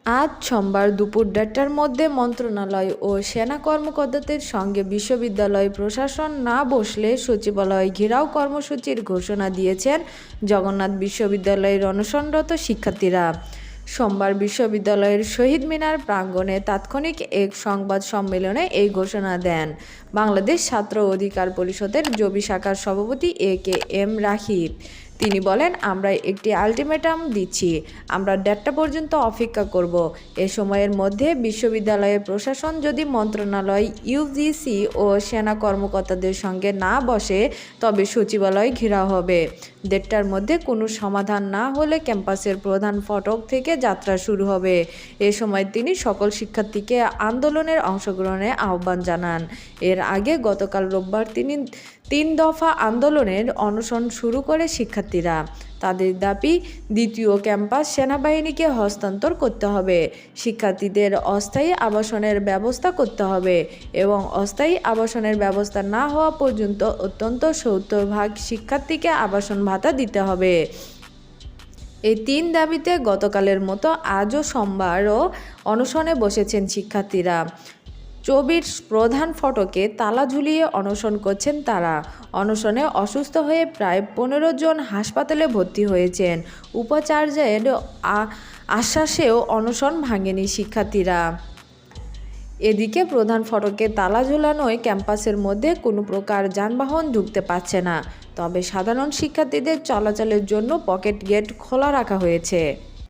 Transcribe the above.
আজ সোমবার দুপুর ১:৩০টার মধ্যে মন্ত্রণালয় ও সেনা কর্মকর্তাদের সঙ্গে বিশ্ববিদ্যালয় প্রশাসন না বসলে সচিবালয় ঘেরাও কর্মসূচির ঘোষণা দিয়েছেন জগন্নাথ বিশ্ববিদ্যালয়ের অনশনরত শিক্ষার্থীরা। সোমবার বিশ্ববিদ্যালয়ের শহীদ মিনার প্রাঙ্গণে তাৎক্ষণিক এক সংবাদ সম্মেলনে এই ঘোষণা দেন বাংলাদেশ ছাত্র অধিকার পরিষদের জবি শাখার সভাপতি এ.কে.এম. রাকিব। তিনি বলেন, আমরা একটি আলটিমেটাম দিচ্ছি, আমরা ১:৩০টা পর্যন্ত অপেক্ষা করব। এ সময়ের মধ্যে বিশ্ববিদ্যালয়ের প্রশাসন যদি মন্ত্রণালয়, ইউজিসি ও সেনা কর্মকর্তাদের সঙ্গে না বসে তবে সচিবালয় ঘেরাও হবে। ১:৩০টার মধ্যে কোনো সমাধান না হলে ক্যাম্পাসের প্রধান ফটক থেকে যাত্রা শুরু হবে। এ সময় তিনি সকল শিক্ষার্থীকে আন্দোলনের অংশগ্রহণের আহ্বান জানান। এর আগে গতকাল রোববার তিনি ৩ দফা আন্দোলনের অনশন শুরু করে শিক্ষার্থীরা। তাদের দাবি, দ্বিতীয় ক্যাম্পাস সেনাবাহিনীকে হস্তান্তর করতে হবে, শিক্ষার্থীদের অস্থায়ী আবাসনের ব্যবস্থা করতে হবে এবং অস্থায়ী আবাসনের ব্যবস্থা না হওয়া পর্যন্ত অন্তত ৭০% শিক্ষার্থীকে আবাসন ভাতা দিতে হবে। এই ৩ দাবিতে গতকালের মতো আজও সোমবারও অনশনে বসেছেন শিক্ষার্থীরা। চবির প্রধান ফটকে তালা ঝুলিয়ে অনশন করছেন তারা। অনশনে অসুস্থ হয়ে প্রায় ১৫ জন হাসপাতালে ভর্তি হয়েছেন। উপাচার্যের আশ্বাসেও অনশন ভাঙেনি শিক্ষার্থীরা। এদিকে প্রধান ফটকে তালা ঝুলানোয় ক্যাম্পাসের মধ্যে কোনো প্রকার যানবাহন ঢুকতে পারছে না। তবে সাধারণ শিক্ষার্থীদের চলাচলের জন্য পকেট গেট খোলা রাখা হয়েছে।